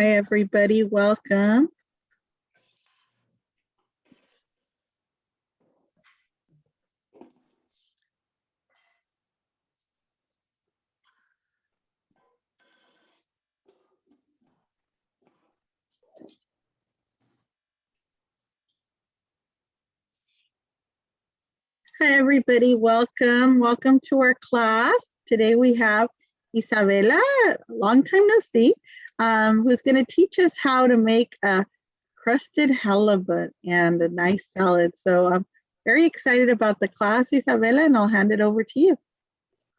Hi, everybody. Welcome. Hi, everybody. Welcome. Welcome to our class. Today we have Isabella, long time no see, who's going to teach us how to make a crusted halibut and a nice salad. So I'm very excited about the class, Isabella, and I'll hand it over to you.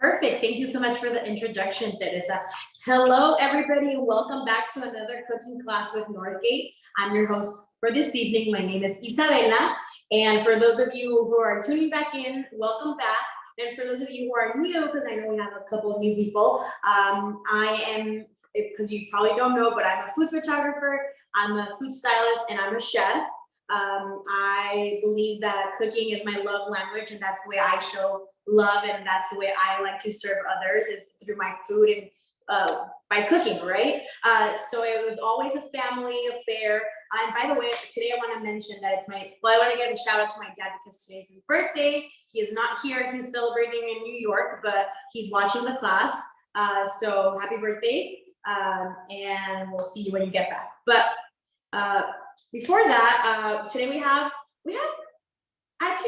Perfect. Thank you so much for the introduction, Teresa. Hello, everybody, and welcome back to another cooking class with Northgate. I'm your host for this evening. My name is Isabella. And for those of you who are tuning back in, welcome back. And for those of you who are new, because I know we have a couple of new people, I am, because you probably don't know, but I'm a food photographer, I'm a food stylist, and I'm a chef. I believe that cooking is my love language, and that's the way I show love, and that's the way I like to serve others, is through my food and by cooking, right? So it was always a family affair. And by the way, today I want to mention that it's I want to give a shout out to my dad because today's his birthday. He is not here. He's celebrating in New York, but he's watching the class. So happy birthday. And we'll see you when you get back. But before that, today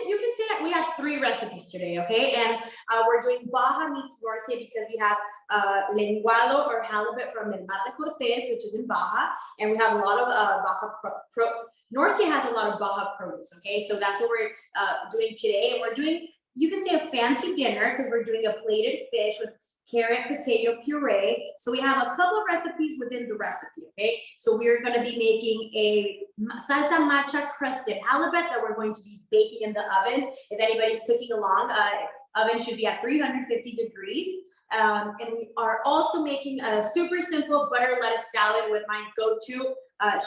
you can say that we have 3 recipes today, okay? And we're doing Baja meets Northgate because we have lenguado or halibut from the Macha Crusted, which is in Baja, and we have a lot of Baja Northgate has a lot of Baja produce, okay? So that's what we're doing today, and we're doing, you can say, a fancy dinner because we're doing a plated fish with carrot potato puree. So we have a couple of recipes within the recipe, okay? So we're going to be making a salsa Macha Crusted Halibut that we're going to be baking in the oven. If anybody's cooking along, oven should be at 350 degrees. And we are also making a super simple butter lettuce salad with my go-to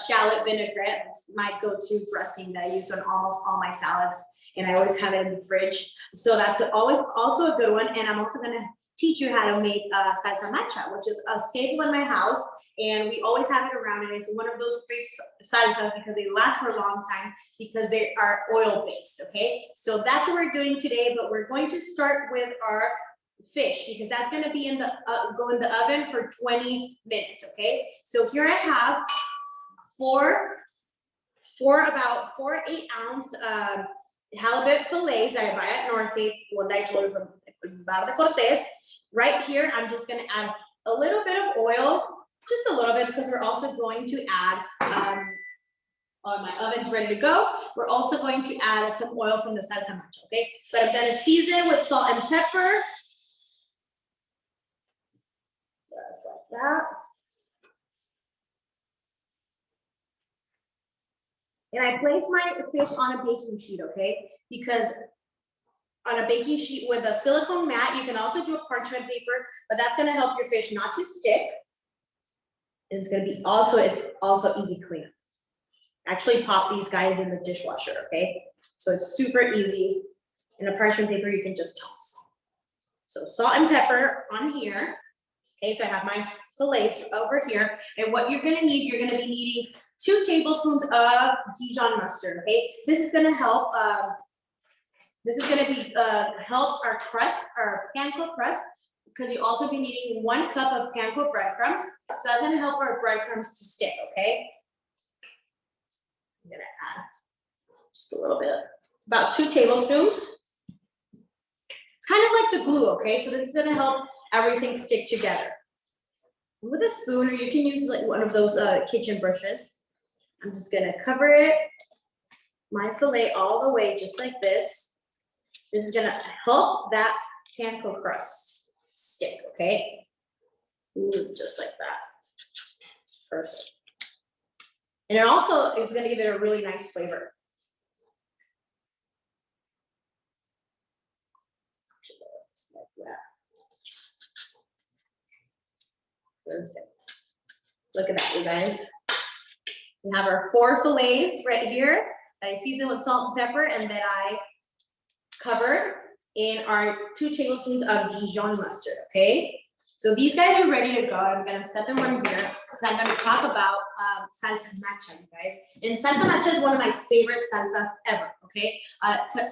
Shallot-Vinaigrette. It's my go-to dressing that I use on almost all my salads, and I always have it in the fridge. So that's always also a good one. And I'm also going to teach you how to make salsa matcha, which is a staple in my house, and we always have it around, and it's one of those great salsas because they last for a long time because they are oil-based, okay? So that's what we're doing today, but we're going to start with our fish because that's going to be in the go in the oven for 20 minutes, okay? So here I have about 4 8-ounce halibut fillets that I buy at Northgate, one that I told you from Macha Crusted. Right here, I'm just going to add a little bit of oil, just a little bit, because we're also going to add, my oven's ready to go. We're also going to add some oil from the salsa matcha, okay? But I'm going to season with salt and pepper. Just like that. And I place my fish on a baking sheet, okay? Because on a baking sheet with a silicone mat, you can also do a parchment paper, but that's going to help your fish not to stick. And it's going to be it's also easy cleanup. Actually pop these guys in the dishwasher, okay? So it's super easy. In a parchment paper, you can just toss. So salt and pepper on here. Okay, so I have my fillets over here. And what you're going to need, you're going to be needing 2 tablespoons of Dijon mustard, okay? This is going to help help our crust, our panko crust, because you also be needing 1 cup of panko breadcrumbs. So that's going to help our breadcrumbs to stick, okay? I'm going to add just a little bit, about 2 tablespoons. It's kind of like the glue, okay? So this is going to help everything stick together. With a spoon, or you can use like one of those kitchen brushes. I'm just going to cover my fillet all the way, just like this. This is gonna help that panko crust stick, okay? Ooh, just like that. Perfect. And it also is gonna give it a really nice flavor. Just like that. Perfect. Look at that, you guys. We have our 4 fillets right here that I season with salt and pepper, and then I covered in our 2 tablespoons of Dijon mustard, okay? So these guys are ready to go. I'm gonna set them right here because I'm gonna talk about salsa matcha, you guys. And salsa matcha is one of my favorite salsas ever, okay?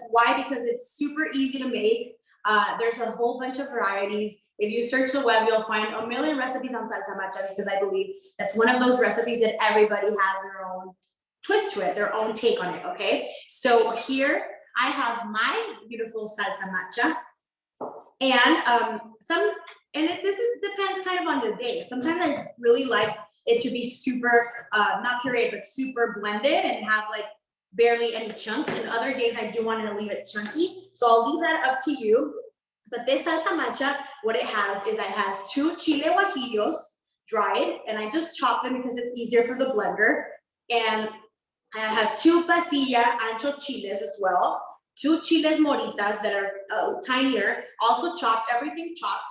Why? Because it's super easy to make. There's a whole bunch of varieties. If you search the web, you'll find a million recipes on salsa matcha because I believe that's one of those recipes that everybody has their own twist to it, their own take on it, okay? So here I have my beautiful salsa matcha. And depends kind of on the day. Sometimes I really like it to be super, not pureed, but super blended and have like barely any chunks. And other days I do want to leave it chunky. So I'll leave that up to you. But this salsa matcha, what it has is it has 2 chile guajillos dried, and I just chop them because it's easier for the blender. And I have 2 pasilla ancho chiles as well. 2 chiles moritas that are tinier, also chopped, everything chopped,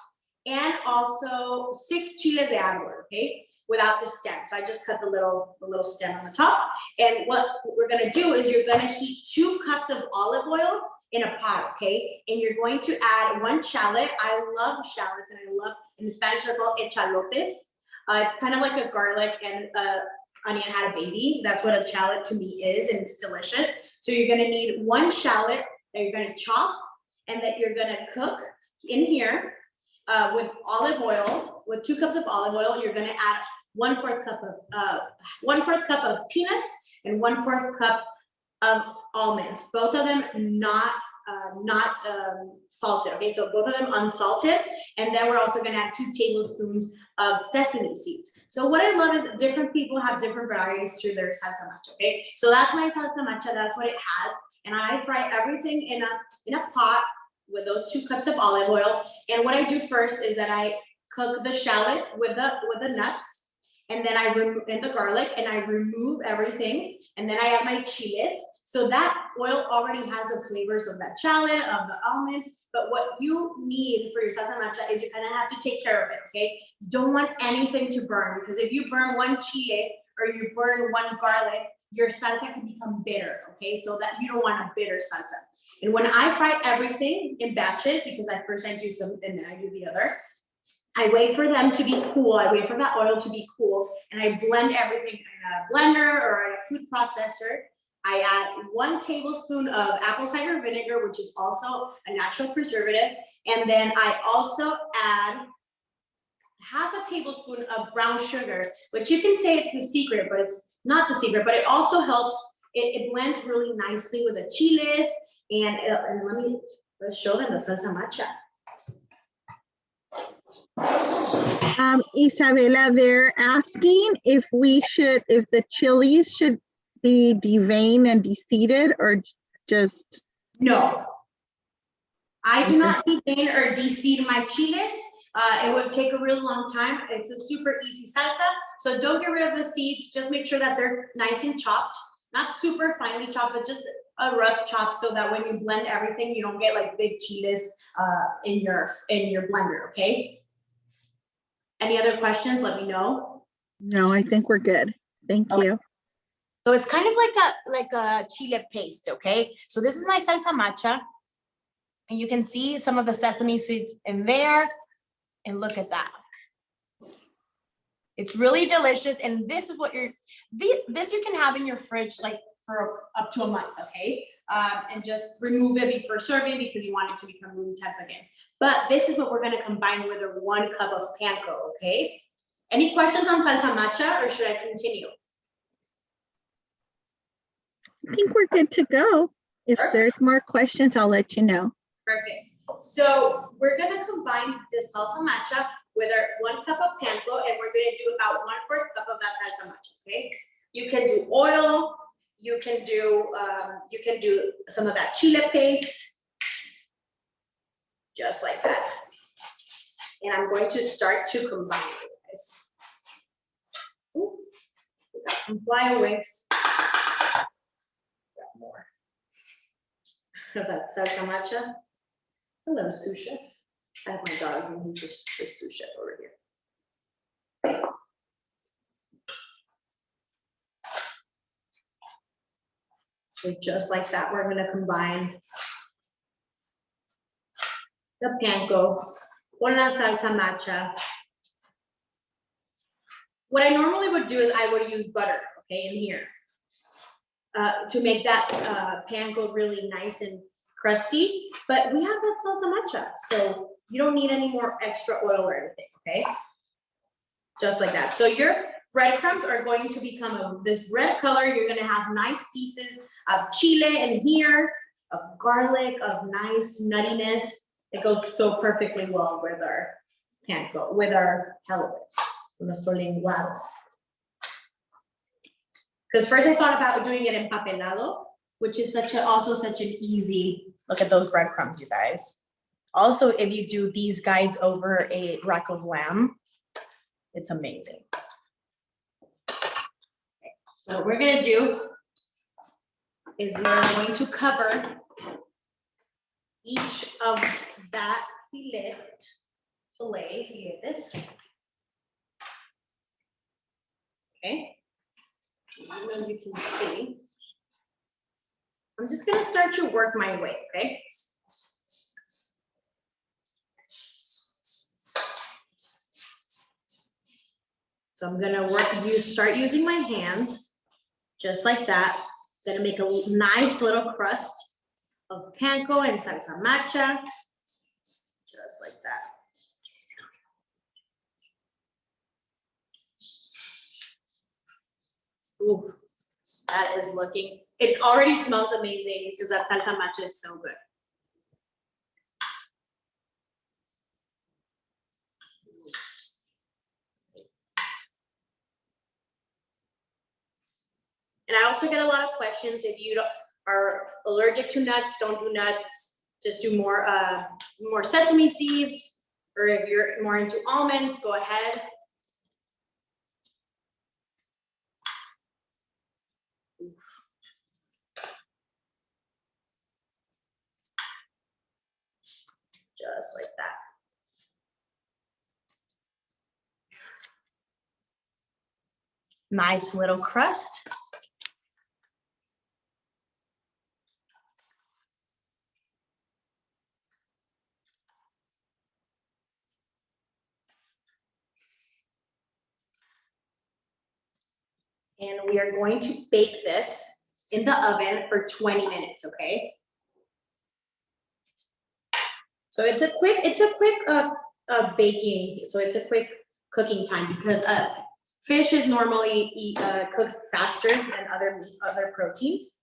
and also 6 chiles de arbol, okay, without the stem. So I just cut the little stem on the top. And what we're gonna do is you're gonna heat 2 cups of olive oil in a pot, okay? And you're going to add 1 shallot. I love shallots, and I love, in the Spanish they're called echalotes. It's kind of like a garlic and onion had a baby. That's what a shallot to me is, and it's delicious. So you're gonna need 1 shallot that you're gonna chop and that you're gonna cook in here with olive oil, with 2 cups of olive oil. You're gonna add 1/4 cup of peanuts and 1/4 cup of almonds. Both of them not salted, okay? So both of them unsalted. And then we're also gonna add 2 tablespoons of sesame seeds. So what I love is different people have different varieties to their salsa matcha, okay? So that's my salsa matcha, that's what it has. And I fry everything in a pot with those 2 cups of olive oil. And what I do first is that I cook the shallot with the nuts, and then I remove the garlic, and I remove everything. And then I add my chiles. So that oil already has the flavors of that shallot, of the almonds. But what you need for your salsa matcha is you're gonna have to take care of it, okay? You don't want anything to burn, because if you burn 1 chile or you burn 1 garlic, your salsa can become bitter, okay? So that you don't want a bitter salsa. And when I fry everything in batches, because I do some and then I do the other, I wait for them to be cool. I wait for that oil to be cool, and I blend everything in a blender or in a food processor. I add 1 tablespoon of apple cider vinegar, which is also a natural preservative. And then I also add 1/2 tablespoon of brown sugar, which you can say it's the secret, but it's not the secret, but it also helps. It blends really nicely with the chiles. And let's show them the salsa matcha. Isabella, they're asking if the chilies should be deveined and deseeded, or just. No, I do not devein or deseed my chiles. It would take a really long time. It's a super easy salsa. So don't get rid of the seeds. Just make sure that they're nice and chopped, not super finely chopped, but just a rough chop, so that when you blend everything, you don't get like big chiles in your blender, okay? Any other questions? Let me know. No, I think we're good. Thank you. So it's kind of like a chile paste, okay? So this is my salsa matcha, and you can see some of the sesame seeds in there, and look at that. It's really delicious, and this is what this you can have in your fridge like for up to a month, okay? And just remove it before serving because you want it to become room temp again. But this is what we're gonna combine with a 1 cup of panko, okay? Any questions on salsa matcha, or should I continue? I think we're good to go. If there's more questions, I'll let you know. Perfect. So we're gonna combine the salsa matcha with our 1 cup of panko, and we're gonna do about 1/4 cup of that salsa matcha, okay? You can do oil, you can do some of that chile paste, just like that. And I'm going to start to combine it, guys. Ooh, we got some flyaways. Got more of that salsa matcha. Hello, sous chef. I have my dog, and he's the sous chef over here. So just like that, we're gonna combine the panko con la salsa matcha what I normally would do is I would use butter, okay, in here. To make that panko really nice and crusty, but we have that salsa matcha, so you don't need any more extra oil or anything, okay? Just like that. So your breadcrumbs are going to become this red color. You're gonna have nice pieces of chile in here, of garlic, of nice nuttiness. It goes so perfectly well with our panko, with our halibut, nuestro lenguado. Because first I thought about doing it empapelado, which is also such an easy, look at those breadcrumbs, you guys. Also, if you do these guys over a rack of lamb, it's amazing. Okay. So what we're gonna do is we're going to cover each of that fillet, this. Okay. I don't know if you can see. I'm just gonna start to work my way, okay? So I'm gonna start using my hands, just like that. Gonna make a nice little crust of panko and salsa matcha, just like that. Ooh, that is looking, it already smells amazing because that salsa matcha is so good. And I also get a lot of questions if you are allergic to nuts, don't do nuts, just do more sesame seeds, or if you're more into almonds, go ahead. Just like that. Nice little crust. And we are going to bake this in the oven for 20 minutes, okay? So it's a quick baking, so it's a quick cooking time because fish is normally cooks faster than other proteins.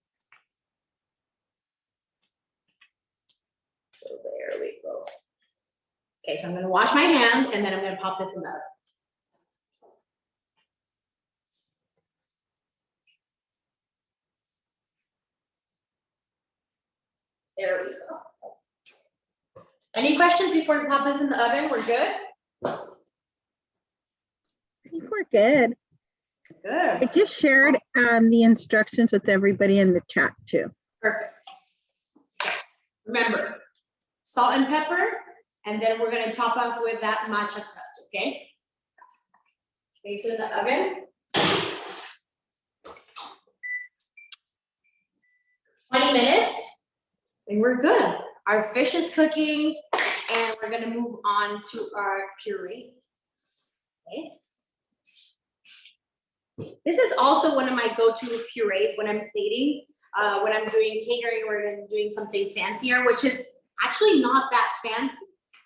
So there we go. Okay, so I'm gonna wash my hand and then I'm gonna pop this in the oven. There we go. Any questions before we pop this in the oven? We're good? I think we're good. Good. I just shared the instructions with everybody in the chat too. Perfect. Remember, salt and pepper, and then we're gonna top off with that matcha crust, okay? Place it in the oven. 20 minutes, and we're good. Our fish is cooking, and we're gonna move on to our puree. Okay. This is also one of my go-to purees when I'm plating, when I'm doing catering or I'm doing something fancier, which is actually not that fancy,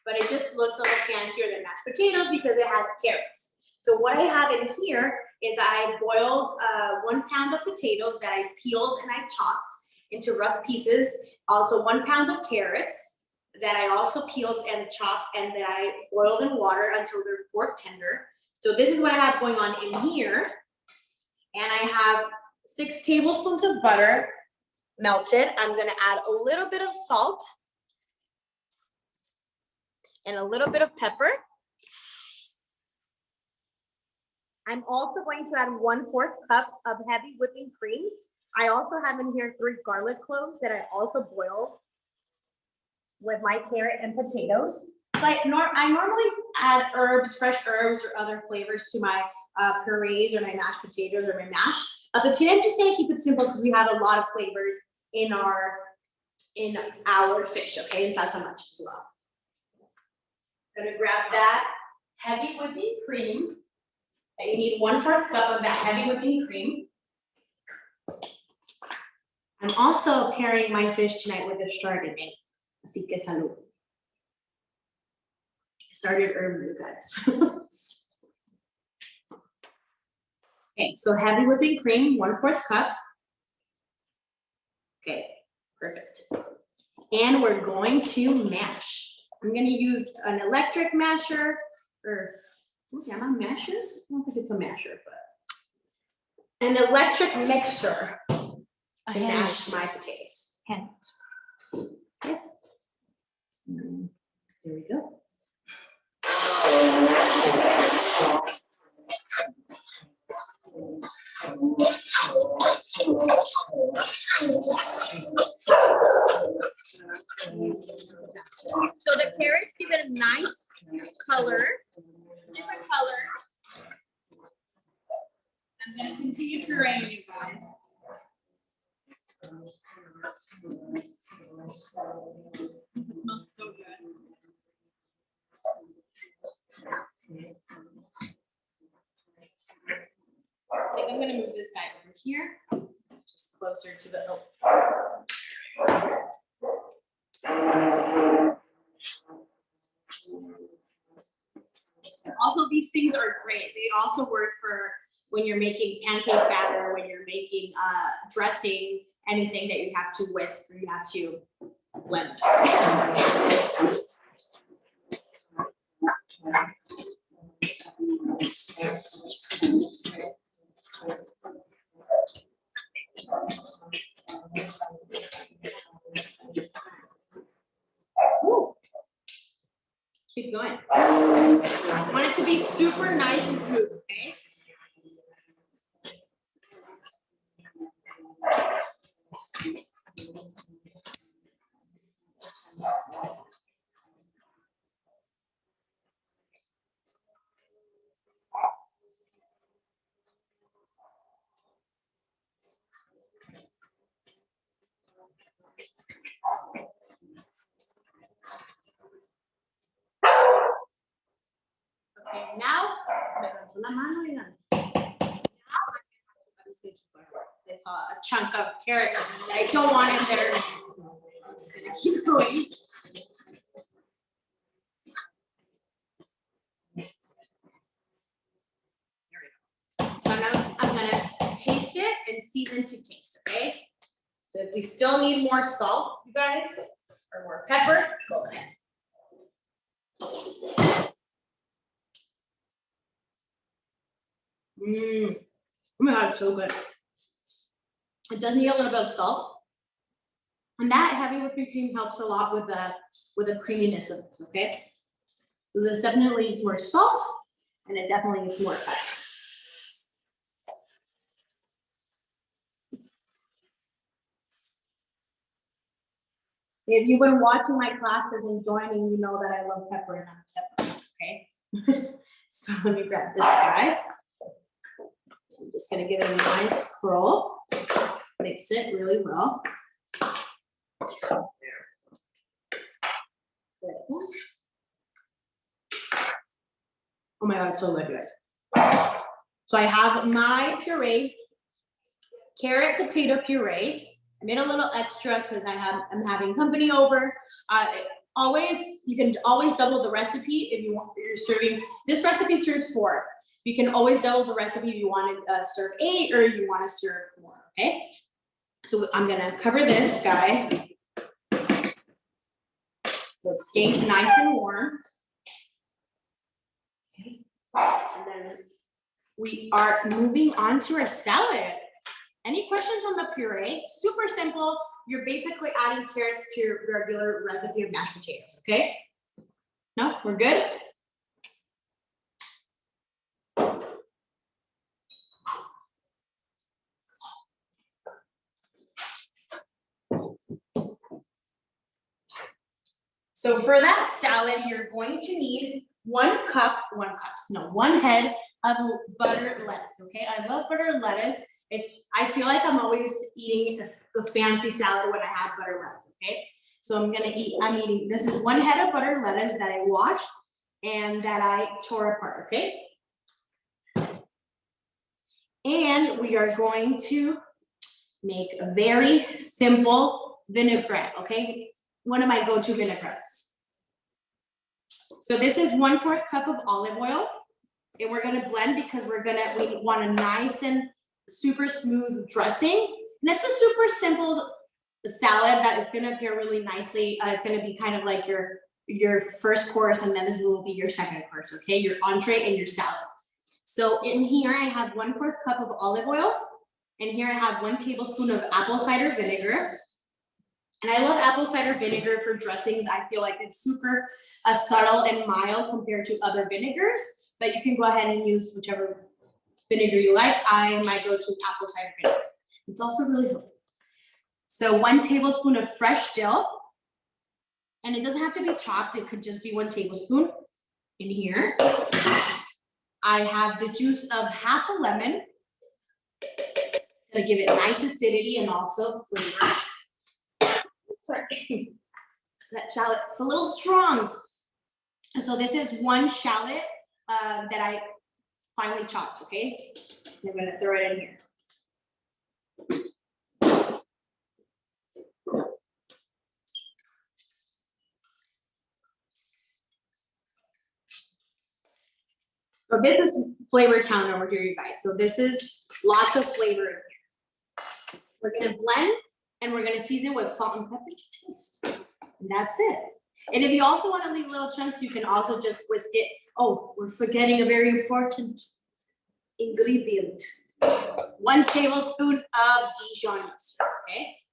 but it just looks a little fancier than mashed potatoes because it has carrots. So what I have in here is I boiled 1 pound of potatoes that I peeled and I chopped into rough pieces. Also 1 pound of carrots that I also peeled and chopped and that I boiled in water until they're fork tender. So this is what I have going on in here. And I have 6 tablespoons of butter melted. I'm gonna add a little bit of salt and a little bit of pepper. I'm also going to add 1/4 cup of heavy whipping cream. I also have in here 3 garlic cloves that I also boiled with my carrot and potatoes. So I normally add herbs, fresh herbs or other flavors to my purees or my mashed potatoes or my mash. But today I'm just gonna keep it simple because we have a lot of flavors in our fish, okay, and salsa matcha as well. Gonna grab that heavy whipping cream. You need 1/4 cup of that heavy whipping cream. I'm also pairing my fish tonight with a chardonnay. Así que salud. Started early, guys. Okay, so heavy whipping cream, 1/4 cup. Okay, perfect. And we're going to mash. I'm going to use an electric masher, or what's it, masher? I don't think it's a masher, but an electric mixer to mash my potatoes. Hand. Okay. There we go. So the carrots give it a nice color, different color. I'm going to continue pureeing, you guys. It smells so good. I think I'm going to move this guy over here. It's just closer to the oak. Also, these things are great. They also work for when you're making pancake batter, when you're making dressing, anything that you have to whisk or you have to blend. Woo. Keep going. I want it to be super nice and smooth, okay? Okay, now, I saw a chunk of carrot that I don't want in there. I'm just gonna keep going. So I'm gonna taste it and season to taste, okay? So if we still need more salt, you guys, or more pepper, go ahead. Oh my God, it's so good. It does need a little bit of salt. And that heavy whipping cream helps a lot with the creaminess of this, okay? So this definitely needs more salt, and it definitely needs more pepper. If you've been watching my classes and joining, you know that I love pepper and I'm pepper, okay? So let me grab this guy. So I'm just gonna give it a nice curl. Mix it really well. Oh my God, it's so good. So I have my puree, carrot potato puree. I made a little extra because I'm having company over. You can always double the recipe if you want. You're serving, this recipe serves 4. You can always double the recipe if you want to serve 8 or you want to serve more, okay? So I'm gonna cover this guy so it stays nice and warm. Okay. And then we are moving on to our salad. Any questions on the puree? Super simple. You're basically adding carrots to your regular recipe of mashed potatoes, okay? No, we're good? So for that salad, you're going to need 1 head of buttered lettuce, okay? I love buttered lettuce. I feel like I'm always eating a fancy salad when I have buttered lettuce, okay? So I'm eating, this is 1 head of buttered lettuce that I washed and that I tore apart, okay? And we are going to make a very simple vinaigrette, okay? One of my go-to vinaigrettes. So this is 1/4 cup of olive oil, and we're gonna blend because we want a nice and super smooth dressing. And it's a super simple salad that it's gonna pair really nicely. It's gonna be kind of like your first course, and then this will be your second course, okay? Your entree and your salad. So in here I have 1/4 cup of olive oil, and here I have 1 tablespoon of apple cider vinegar. And I love apple cider vinegar for dressings. I feel like it's super subtle and mild compared to other vinegars, but you can go ahead and use whichever vinegar you like. My go-to is apple cider vinegar. It's also really healthy. So 1 tablespoon of fresh dill, and it doesn't have to be chopped. It could just be 1 tablespoon in here. I have the juice of half a lemon. Gonna give it nice acidity and also flavor. Sorry, that shallot's a little strong. So this is 1 shallot that I finely chopped, okay? I'm gonna throw it in here. So this is Flavor Town over here, you guys. So this is lots of flavor in here. We're gonna blend and we're gonna season with salt and pepper to taste. And that's it. And if you also want to leave little chunks, you can also just whisk it. Oh, we're forgetting a very important ingredient. 1 tablespoon of Dijon mustard, okay?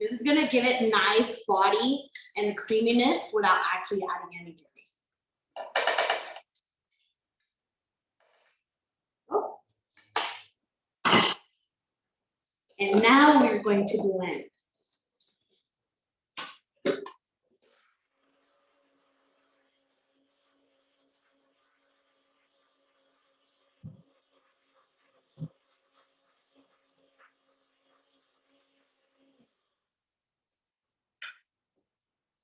This is gonna give it nice body and creaminess without actually adding any dairy. Oh. And now we're going to blend.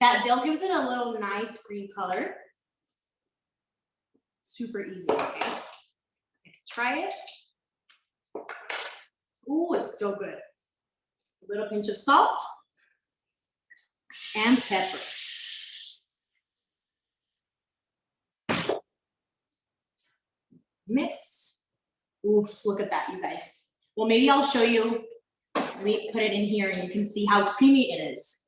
That dill gives it a little nice green color. Super easy, okay? Try it. Ooh, it's so good. A little pinch of salt and pepper. Mix. Oof, look at that, you guys. Well, maybe I'll show you. Let me put it in here and you can see how creamy it is.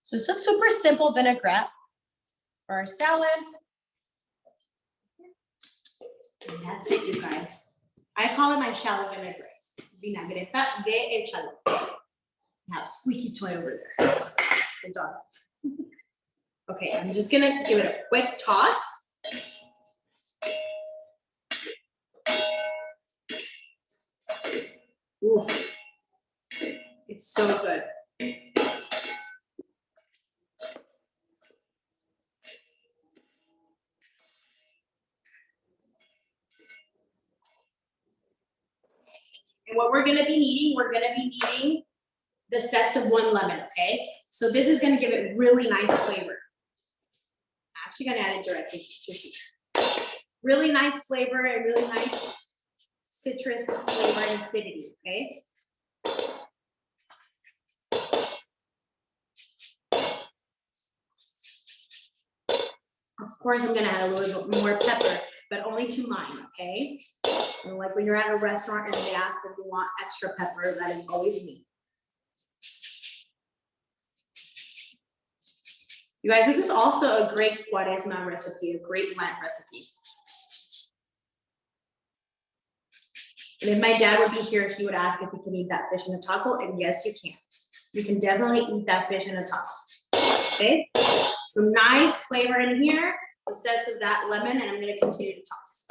So it's a super simple vinaigrette for our salad. And that's it, you guys. I call it my Shallot-Vinaigrette. Vinaigrette de Shallot. Now, squeaky toy over there. The dog. Okay, I'm just gonna give it a quick toss. Oof. It's so good. And what we're gonna be needing the zest of 1 lemon, okay? So this is gonna give it really nice flavor. I'm actually gonna add it directly to here. Really nice flavor and really nice citrus flavor and acidity, okay? Of course, I'm gonna add a little bit more pepper, but only to mine, okay? And like when you're at a restaurant and they ask if you want extra pepper, that is always me. You guys, this is also a great Cuaresma recipe, a great Lent recipe. And if my dad would be here, he would ask if we can eat that fish in a taco, and yes, you can. You can definitely eat that fish in a taco, okay? Some nice flavor in here, the zest of that lemon, and I'm gonna continue to toss.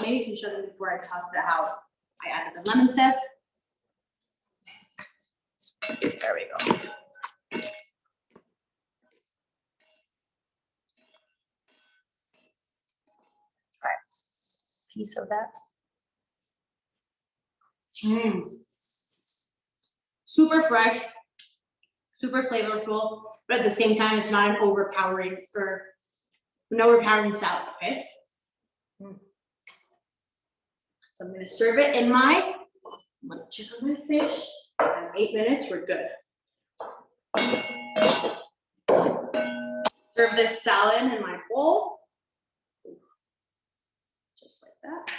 Maybe you can show them before I toss how I added the lemon zest. There we go. Try a piece of that. Super fresh, super flavorful, but at the same time, it's not an overpowering salad, okay? So I'm gonna serve it in my, I'm gonna check on my fish. 8 minutes, we're good. Serve this salad in my bowl. Just like that.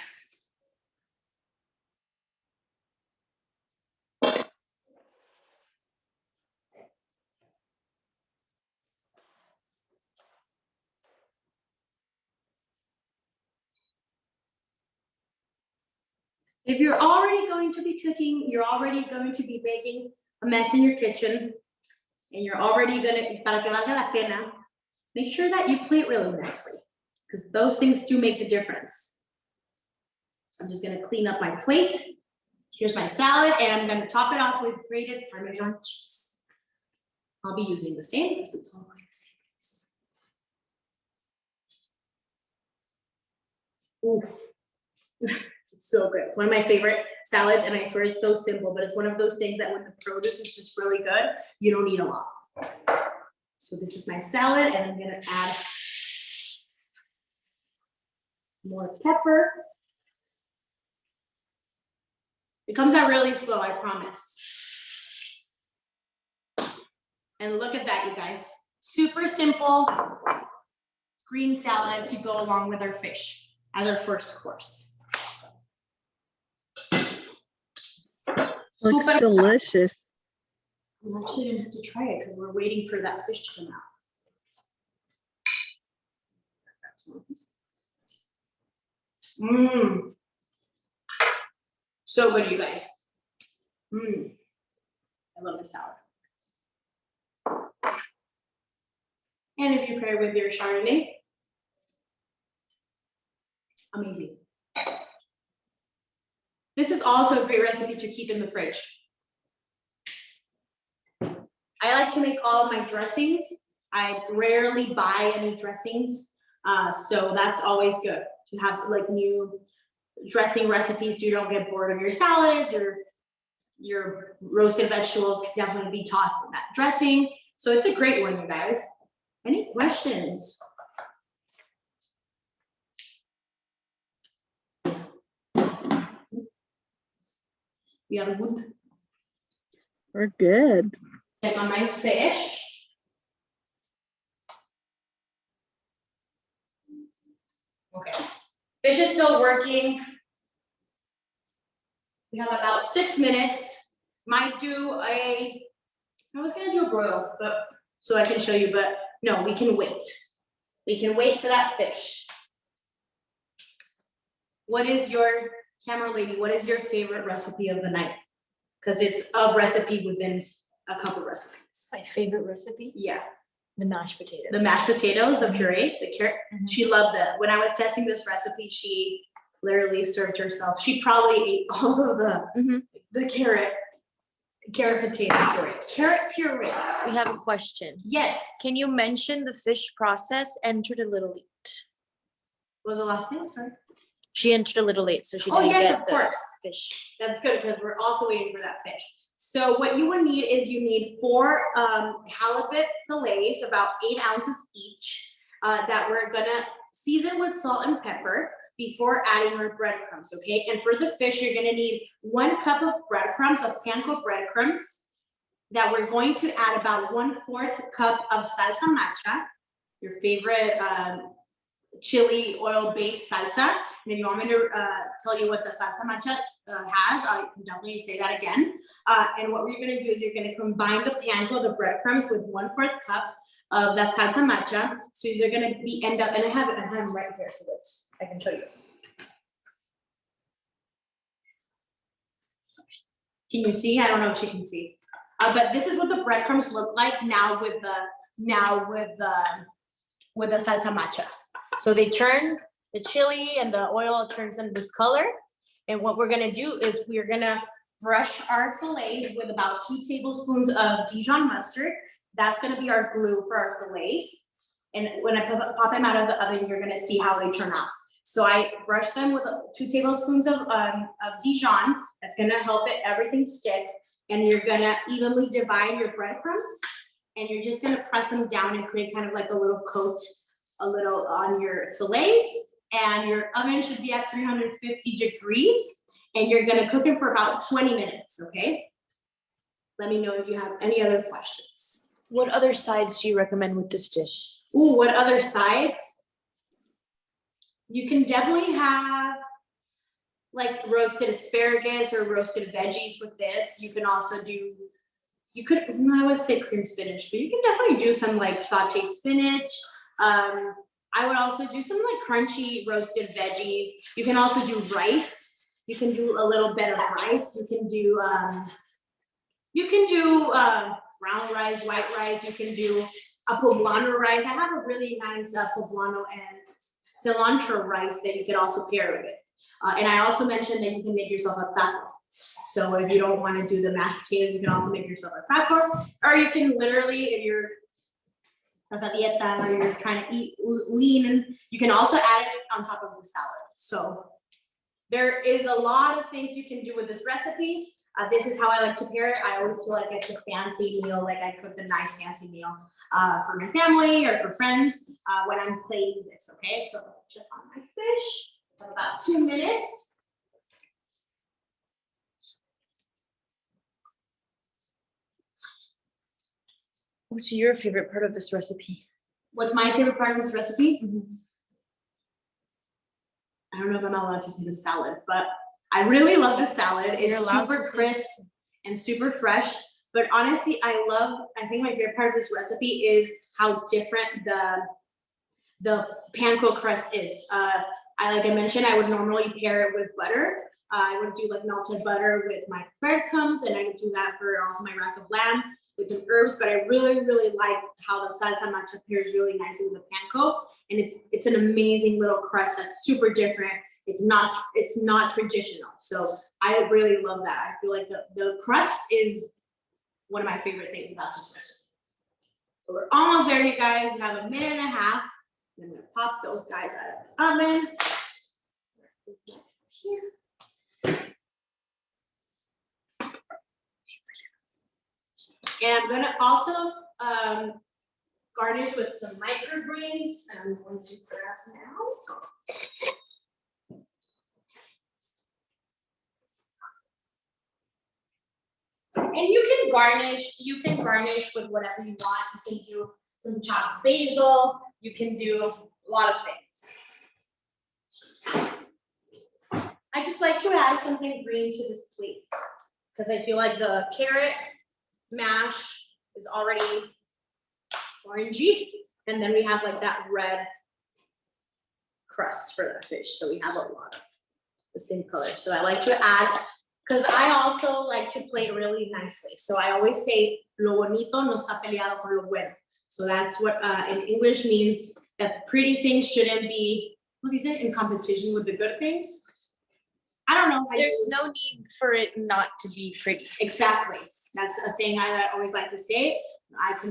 If you're already going to be cooking, you're already going to be making a mess in your kitchen, and you're already gonna, para que valga la pena, make sure that you plate really nicely, because those things do make the difference. So I'm just gonna clean up my plate. Here's my salad, and I'm gonna top it off with grated parmesan cheese. I'll be using the same because it's all like the same piece. Oof. It's so good. One of my favorite salads, and I swear it's so simple, but it's one of those things that when the produce is just really good, you don't need a lot. So this is my salad, and I'm gonna add more pepper. It comes out really slow, I promise. And look at that, you guys. Super simple green salad to go along with our fish as our first course. Looks Super delicious. I'm actually gonna have to try it because we're waiting for that fish to come out. Mmm. So good, you guys. Mmm. I love the salad. And if you pair it with your Chardonnay, amazing. This is also a great recipe to keep in the fridge. I like to make all of my dressings. I rarely buy any dressings, so that's always good to have like new dressing recipes so you don't get bored of your salads, or your roasted vegetables can definitely be tossed in that dressing. So it's a great one, you guys. Any questions? We are good. We're good. Check on my fish. Okay, fish is still working. We have about 6 minutes. Might do I was gonna do a broil, but so I can show you, but no, we can wait. We can wait for that fish. What is your camera lady? What is your favorite recipe of the night? Because it's a recipe within a couple recipes. My favorite recipe? Yeah. The mashed potatoes. The mashed potatoes, the puree, the carrot. Mhm. She loved that. When I was testing this recipe, she literally served herself. She probably ate all of the carrot potato puree. Carrot puree. We have a question. Yes. Can you mention the fish process entered a little late? What was the last thing? Sorry. She entered a little late, so she Oh, didn't yes, get of the course. fish. That's good because we're also waiting for that fish. So what you would need is you need 4 halibut fillets, about 8 ounces each, that we're gonna season with salt and pepper before adding our breadcrumbs, okay? And for the fish, you're gonna need 1 cup of breadcrumbs, of panko breadcrumbs, that we're going to add about 1/4 cup of salsa macha, your favorite chili oil-based salsa. And if you want me to tell you what the salsa macha has, I can definitely say that again. And what we're gonna do is you're gonna combine the panko, the breadcrumbs, with 1/4 cup of that salsa macha. So they're gonna end up, and I have them right here for this. I can show you. Can you see? I don't know if you can see. But this is what the breadcrumbs look like now with the salsa macha. So they turn, the chili and the oil turns them this color. And what we're gonna do is we're gonna brush our fillets with about 2 tablespoons of Dijon mustard. That's gonna be our glue for our fillets. And when I pop them out of the oven, you're gonna see how they turn out. So I brush them with 2 tablespoons of Dijon. That's gonna help everything stick. and you're gonna evenly divide your breadcrumbs, and you're just gonna press them down and create kind of like a little coat, a little on your fillets, and your oven should be at 350 degrees, and you're gonna cook them for about 20 minutes, okay? Let me know if you have any other questions. What other sides do you recommend with this dish? Ooh, what other sides? You can definitely have like roasted asparagus or roasted veggies with this. You can also do, I would say cream spinach, but you can definitely do some like sauteed spinach. I would also do some like crunchy roasted veggies. You can also do rice. You can do a little bit of rice. You can do brown rice, white rice. You can do a poblano rice. I have a really nice poblano and cilantro rice that you could also pair it with. And I also mentioned that you can make yourself a taco. So if you don't want to do the mashed potatoes, you can also make yourself a taco. Or you can literally, if you're a dieta or you're trying to eat lean, you can also add it on top of the salad. So there is a lot of things you can do with this recipe. This is how I like to pair it. I always feel like it's a fancy meal, like I cooked a nice fancy meal for my family or for friends when I'm plating this, okay? So I'll check on my fish for about 2 minutes. What's your favorite part of this recipe? What's my favorite part of this recipe? I don't know if I'm allowed to say the salad, but I really love the salad. It's super crisp and super fresh. But honestly, I think my favorite part of this recipe is how different the panko crust is. Like I mentioned, I would normally pair it with butter. I would do like melted butter with my breadcrumbs, and I would do that for also my rack of lamb with some herbs. But I really, really like how the salsa macha pairs really nicely with the panko, and it's an amazing little crust that's super different. It's not traditional, so I really love that. I feel like the crust is one of my favorite things about this recipe. So we're almost there, you guys. We have 1.5 minutes. I'm gonna pop those guys out of the oven. Here. And I'm gonna also garnish with some microgreens. I'm going to grab now. And you can garnish with whatever you want. You can do some chopped basil. You can do a lot of things. I just like to add something green to this plate because I feel like the carrot mash is already orangey, and then we have like that red crust for the fish. So we have a lot of the same color. So I like to add, because I also like to plate really nicely. So I always say, lo bonito no está peleado con lo bueno. So that's what in English means that the pretty things shouldn't be, what's he saying, in competition with the good things. I don't know. There's no need for it not to be pretty. Exactly. That's a thing I always like to say.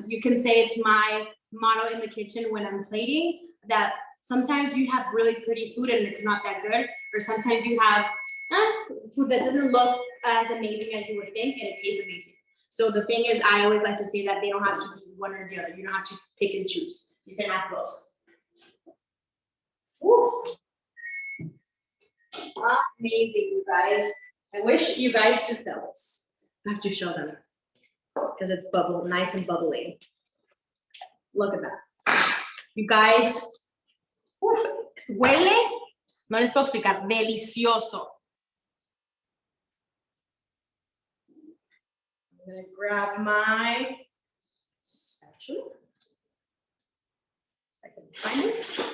You can say it's my motto in the kitchen when I'm plating, that sometimes you have really pretty food and it's not that good, or sometimes you have food that doesn't look as amazing as you would think and it tastes amazing. So the thing is, I always like to say that they don't have to be one or the other. You don't have to pick and choose. You can have both. Woo. Amazing, you guys. I wish you guys could smell this. I have to show them because it's nice and bubbly. Look at that. You guys, huele, no les puedo explicar, delicioso. I'm gonna grab my spatula. I can find it.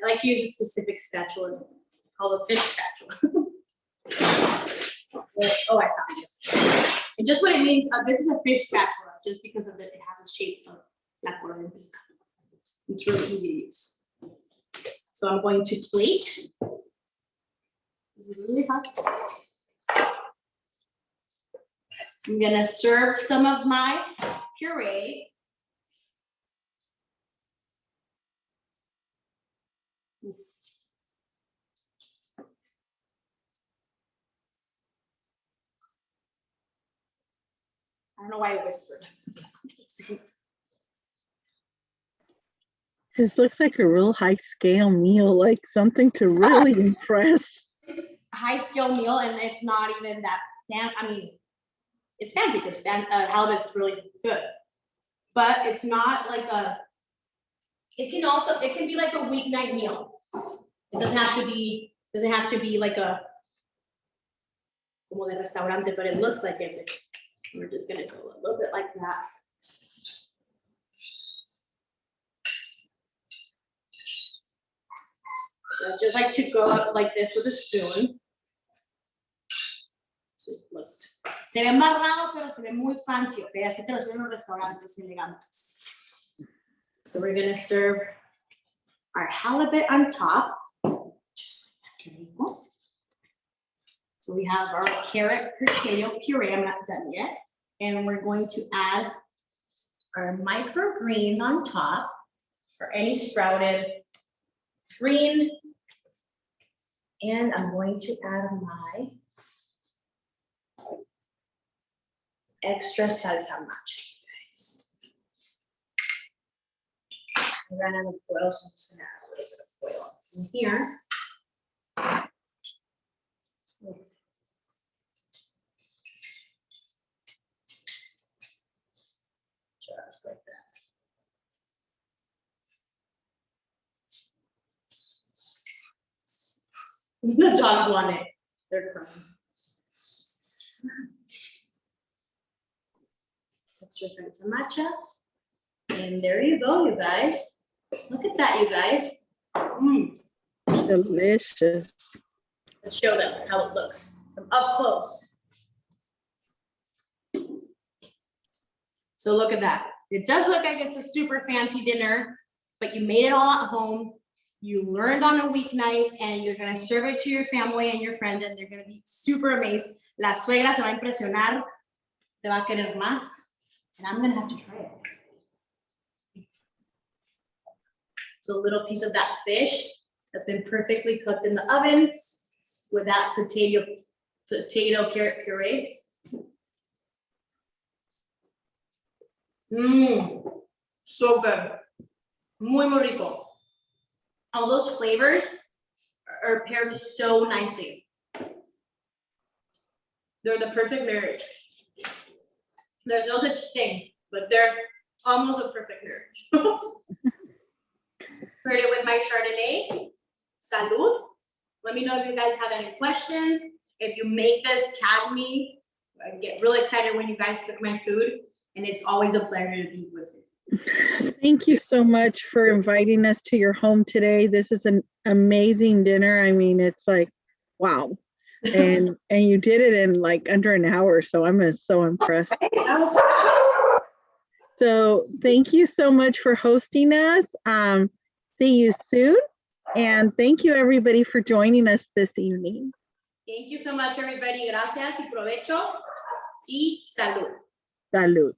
I like to use a specific spatula. It's called a fish spatula. Oh, I found it. And just what it means, this is a fish spatula, just because of it has a shape of that word in this cup. It's really easy to use. So I'm going to plate. This is really hot. I'm gonna serve some of my puree. Oof. I don't know why I whispered. This looks like a real high scale meal, like something to really impress. It's a high scale meal, and it's not even that I mean, it's fancy because halibut's really good, but it's not like a. It can be like a weeknight meal. It doesn't have to be like a como de restaurante, but it looks like it. We're just gonna go a little bit like that. So I just like to go up like this with a spoon. So it looks, se ve embarrado, pero se ve muy fancy, okay? Así te lo sirven en los restaurantes elegantes. So we're gonna serve our halibut on top, just like that. So we have our carrot potato puree, I'm not done yet. And we're going to add our microgreens on top, or any sprouted green. And I'm going to add my extra salsa matcha, guys. I ran out of oil, so I'm just gonna add a little bit of oil in here. Just like that. The dogs want it. They're crying. Extra salsa matcha. And there you go, you guys. Look at that, you guys. Delicious. Let's show them how it looks from up close. So look at that. It does look like it's a super fancy dinner, but you made it all at home. You learned on a weeknight, and you're gonna serve it to your family and your friends, and they're gonna be super amazed. La suegra se va a impresionar, te va a querer más, and I'm gonna have to try it. So a little piece of that fish that's been perfectly cooked in the oven with that potato carrot puree. So good. Muy, muy rico. All those flavors are paired so nicely. They're the perfect marriage. There's no such thing, but they're almost a perfect marriage. Paired it with my Chardonnay. Salud. Let me know if you guys have any questions. If you make this, tag me. I get really excited when you guys cook my food, and it's always a pleasure to be with you. Thank you so much for inviting us to your home today. This is an amazing dinner. I mean, it's like, wow. And you did it in like under an hour, so I'm so impressed. That was fast. So thank you so much for hosting us. See you soon. And thank you everybody for joining us this evening. Thank you so much, everybody. Gracias y provecho y salud. Salud.